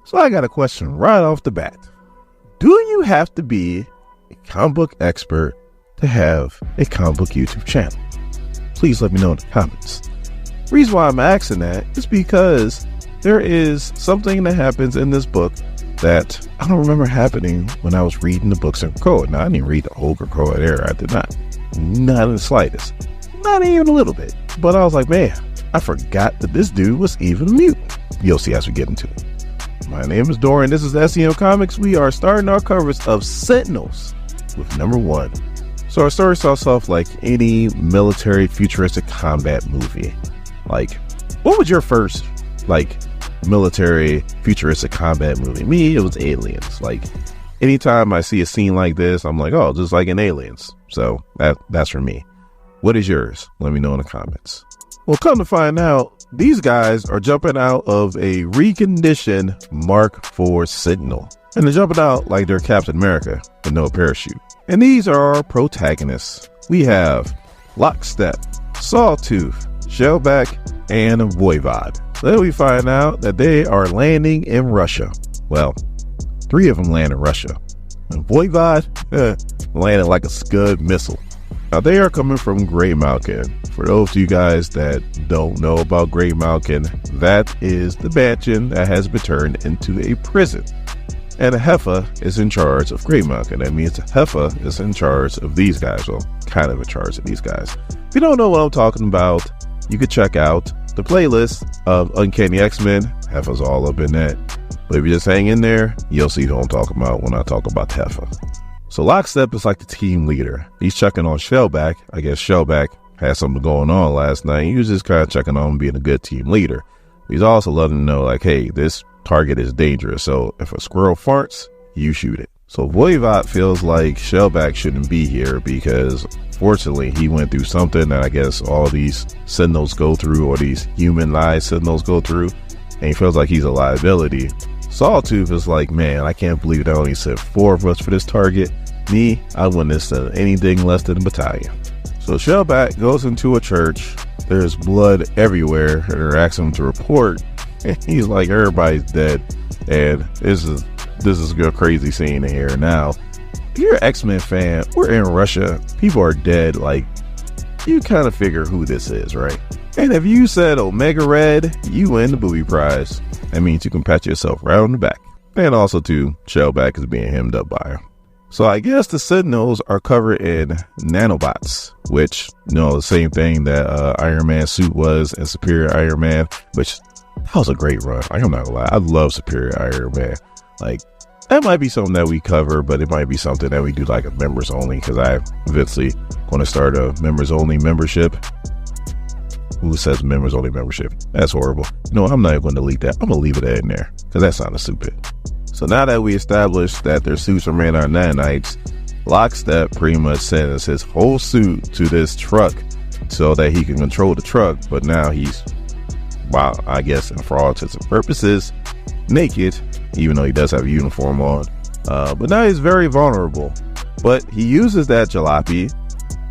So I got a question right off the bat. Do you have to be a comic book expert to have a comic book YouTube channel? Please let me know in the comments. The reason why I'm asking that is because there is something that happens in this book that I don't remember happening when I was reading the books in Krakoa. Now, I didn't read the whole Krakoa era. I did not. Not in the slightest. Not even a little bit. But I was like, man, I forgot that this dude was even a mutant. You'll see as we get into it. My name is Dorian. This is SEM Comics. We are starting our coverage of Sentinels with number 1. So our story starts off like any military futuristic combat movie. Like, what was your first, like, military futuristic combat movie? Me, it was Aliens. Like, anytime I see a scene like this, I'm like, oh, just like in Aliens. So that's for me. What is yours? Let me know in the comments. Well, come to find out, these guys are jumping out of a reconditioned Mark IV Sentinel. And they're jumping out like they're Captain America with no parachute. And these are our protagonists. We have Lockstep, Sawtooth, Shellback, and Voivod. Then we find out that they are landing in Russia. Well, 3 of them land in Russia. And Voivod landed like a Scud missile. Now they are coming from Graymalkin. For those of you guys that don't know about Graymalkin, that is the mansion that has been turned into a prison. And a heifer is in charge of Graymalkin. That means a heifer is in charge of these guys. Well, kind of in charge of these guys. If you don't know what I'm talking about, you could check out the playlist of Uncanny X-Men. Heifer's all up in that. But if you just hang in there, you'll see who I'm talking about when I talk about heifer. So Lockstep is like the team leader. He's checking on Shellback. I guess Shellback had something going on last night. He was just kind of checking on being a good team leader. He's also letting them know, like, hey, this target is dangerous. So if a squirrel farts, you shoot it. So Voivod feels like Shellback shouldn't be here because fortunately he went through something that I guess all these Sentinels go through, or these humanized Sentinels go through, and he feels like he's a liability. Sawtooth is like, man, I can't believe they only sent 4 of us for this target. Me, I wouldn't have sent anything less than a battalion. So Shellback goes into a church. There's blood everywhere. And they're asking him to report. And he's like, everybody's dead. And this is a crazy scene here. Now, if you're an X-Men fan, we're in Russia. People are dead. Like, you kind of figure who this is, right? And if you said Omega Red, you win the booby prize. That means you can pat yourself right on the back. And also, too, Shellback is being hemmed up by her. So I guess the Sentinels are covered in nanobots, which, you know, the same thing that Iron Man's suit was in Superior Iron Man, which that was a great run. I'm not gonna lie, I love Superior Iron Man. Like, that might be something that we cover, but it might be something that we do like a members only, because I eventually going to start a members only membership. Who says members only membership? That's horrible. You know, I'm not even going to delete that. I'm going to leave it in there because that sounded stupid. So now that we established that their suits are made out of nanites, Lockstep pretty much sends his whole suit to this truck so that he can control the truck. But now he's, well, I guess, and for all intents and purposes, naked, even though he does have a uniform on. But now he's very vulnerable. But he uses that jalopy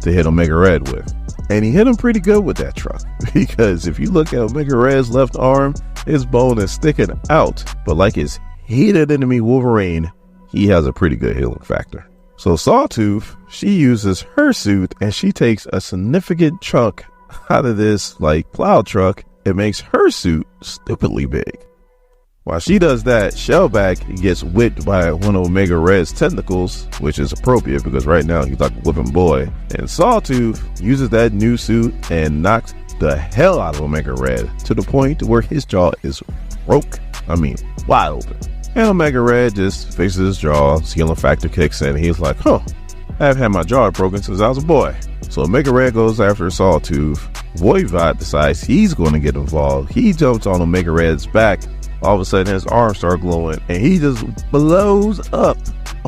to hit Omega Red with. And he hit him pretty good with that truck. Because if you look at Omega Red's left arm, his bone is sticking out. But like his hated enemy Wolverine, he has a pretty good healing factor. So Sawtooth, she uses her suit and she takes a significant chunk out of this like plow truck. It makes her suit stupidly big. While she does that, Shellback gets whipped by one of Omega Red's tentacles, which is appropriate because right now he's like a whipping boy. And Sawtooth uses that new suit and knocks the hell out of Omega Red to the point where his jaw is broke. I mean, wide open. And Omega Red just fixes his jaw, his healing factor kicks in, and he's like, huh, I've had my jaw broken since I was a boy. So Omega Red goes after Sawtooth. Voivod decides he's going to get involved. He jumps on Omega Red's back. All of a sudden his arms start glowing and he just blows up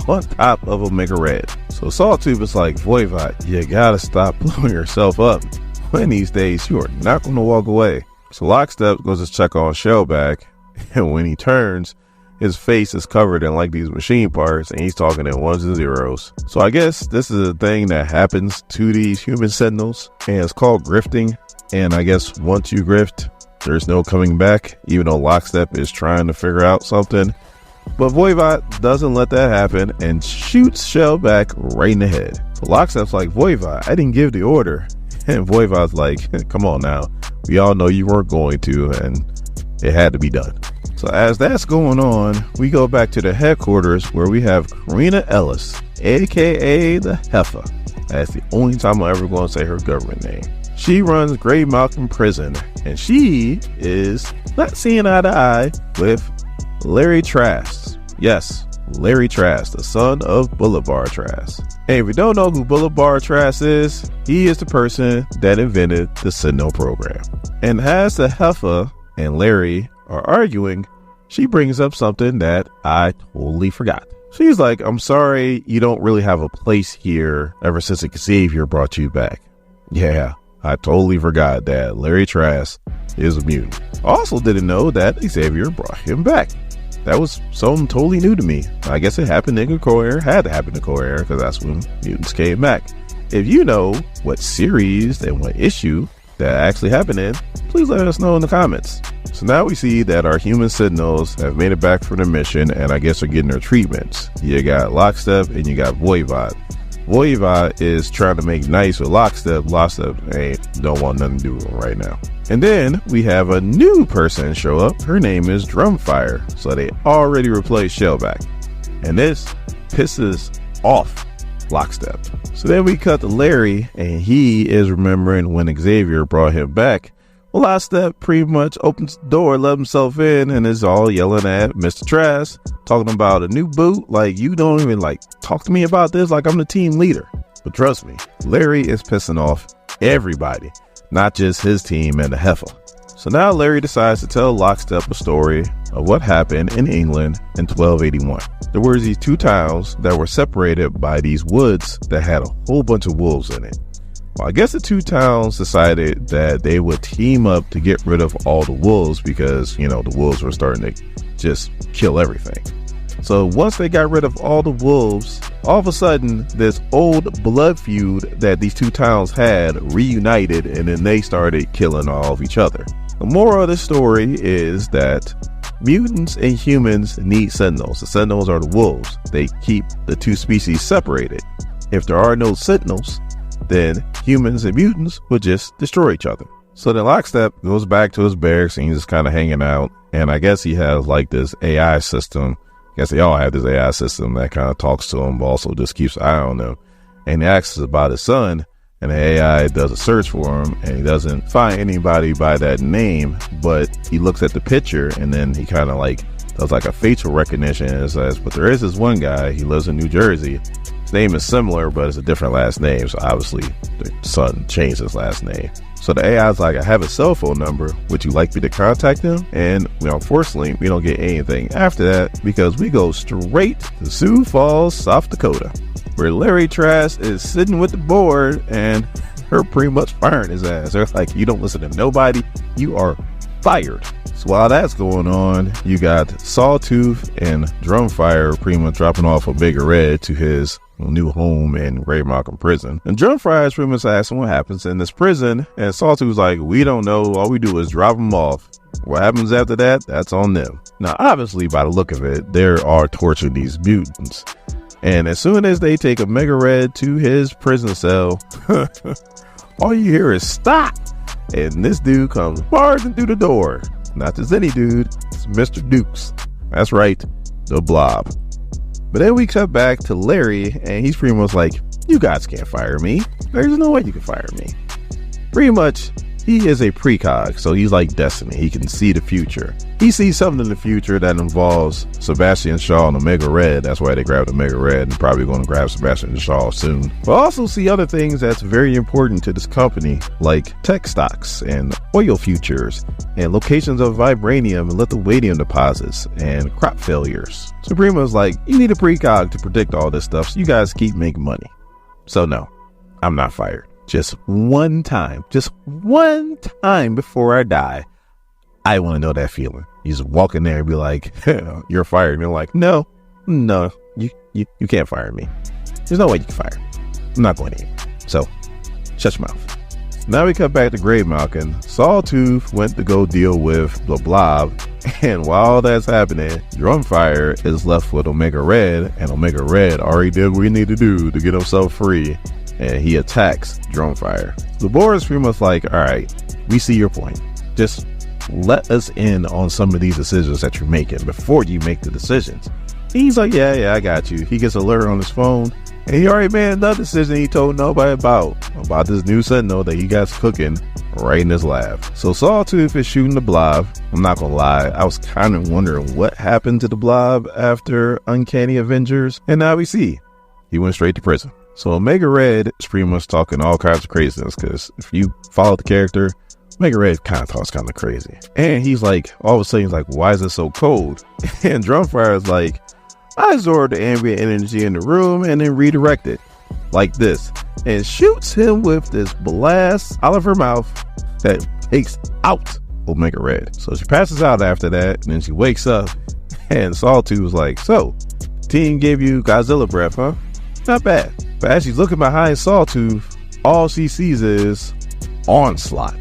on top of Omega Red. So Sawtooth is like, Voivod, you gotta stop blowing yourself up. One of these days you are not going to walk away. So Lockstep goes to check on Shellback, and when he turns, his face is covered in like these machine parts and he's talking in ones and zeros. So I guess this is a thing that happens to these human sentinels and it's called grifting. And I guess once you grift, there's no coming back, even though Lockstep is trying to figure out something. But Voivod doesn't let that happen and shoots Shellback right in the head. So Lockstep's like, Voivod, I didn't give the order. And Voivod's like, come on now. We all know you weren't going to, and it had to be done. So as that's going on, we go back to the headquarters where we have Karina Ellis, aka the Heifer. That's the only time I'm ever going to say her government name. She runs Graymalkin prison, and she is not seeing eye to eye with Larry Trask. Yes, Larry Trask, the son of Boulevard Trask. And if you don't know who Boulevard Trask is, he is the person that invented the Sentinel Program. And as the Heifer and Larry are arguing, she brings up something that I totally forgot. She's like, I'm sorry, you don't really have a place here ever since Xavier brought you back. Yeah, I totally forgot that Larry Trask is a mutant. I also didn't know that Xavier brought him back. That was something totally new to me. I guess it happened in Core, had to happen in Core, because that's when mutants came back. If you know what series and what issue that actually happened in, please let us know in the comments. So now we see that our human Sentinels have made it back from their mission, and I guess are getting their treatments. You got Lockstep and you got Voivod. Voivod is trying to make nice with Lockstep. Lockstep don't want nothing to do with him right now. And then we have a new person show up. Her name is Drumfire. So they already replaced Shellback. And this pisses off Lockstep. So then we cut to Larry, and he is remembering when Xavier brought him back. Well, Lockstep pretty much opens the door, let himself in, and is all yelling at Mr. Trask, talking about a new boot. Like, you don't even talk to me about this like I'm the team leader. But trust me, Larry is pissing off everybody, not just his team and the Heifer. So now Larry decides to tell Lockstep a story of what happened in England in 1281. There were these two towns that were separated by these woods that had a whole bunch of wolves in it. Well, I guess the two towns decided that they would team up to get rid of all the wolves because, the wolves were starting to just kill everything. So once they got rid of all the wolves, all of a sudden, this old blood feud that these two towns had reunited, and then they started killing all of each other. The moral of the story is that mutants and humans need Sentinels. The Sentinels are the wolves. They keep the two species separated. If there are no Sentinels, then humans and mutants would just destroy each other. So then Lockstep goes back to his barracks and he's just kind of hanging out. And I guess he has this AI system. I guess they all have this AI system that kind of talks to him, but also just keeps an eye on them. And he asks about his son, and the AI does a search for him, and he doesn't find anybody by that name, but he looks at the picture, and then he kind of does a facial recognition and says, but there is this one guy, he lives in New Jersey. His name is similar, but it's a different last name. So obviously the son changed his last name. So the AI is like, I have a cell phone number. Would you like me to contact him? And unfortunately, we don't get anything after that because we go straight to Sioux Falls, South Dakota, where Larry Trask is sitting with the board and they're pretty much firing his ass. They're like, you don't listen to nobody. You are fired. So while that's going on, you got Sawtooth and Drumfire pretty much dropping off a Bigger Red to his new home in Graymalkin prison. And Drumfire is pretty much asking what happens in this prison. And Sawtooth's like, we don't know. All we do is drop them off. What happens after that, that's on them. Now, obviously, by the look of it, they are torturing these mutants. And as soon as they take a Mega Red to his prison cell, all you hear is stop. And this dude comes barging through the door. Not just any dude, it's Mr. Dukes. That's right, the Blob. But then we cut back to Larry, and he's pretty much like, you guys can't fire me. There's no way you can fire me. Pretty much, he is a precog, so he's like Destiny. He can see the future. He sees something in the future that involves Sebastian Shaw and Omega Red. That's why they grabbed Omega Red and probably going to grab Sebastian Shaw soon. But also see other things that's very important to this company, like tech stocks and oil futures and locations of vibranium and lithium deposits and crop failures. So pretty much like, you need a precog to predict all this stuff so you guys keep making money. So no, I'm not fired. Just one time before I die, I want to know that feeling. You just walk in there and be like, you're fired. And you're like, no, you can't fire me. There's no way you can fire me. I'm not going anywhere. So shut your mouth. Now we cut back to Graymalkin. Sawtooth went to go deal with the Blob, and while that's happening, Drumfire is left with Omega Red, and Omega Red already did what he needed to do to get himself free, and he attacks Drumfire. The board is pretty much like, alright, we see your point. Just let us in on some of these decisions that you're making before you make the decisions. He's like, yeah, I got you. He gets an alert on his phone, and he already made another decision he told nobody about this new Sentinel that he got cooking right in his lab. So Sawtooth is shooting the Blob. I'm not gonna lie, I was kind of wondering what happened to the Blob after Uncanny Avengers, and now we see he went straight to prison. So Omega Red is pretty much talking all kinds of craziness, because if you follow the character, Omega Red kind of talks kind of crazy. And he's like, all of a sudden he's like, why is it so cold? And Drumfire is like, I absorb the ambient energy in the room and then redirect it like this, and shoots him with this blast out of her mouth that takes out Omega Red. So she passes out after that, and then she wakes up, and Sawtooth was like, so, team gave you Godzilla breath, huh? Not bad. But as she's looking behind Sawtooth, all she sees is Onslaught.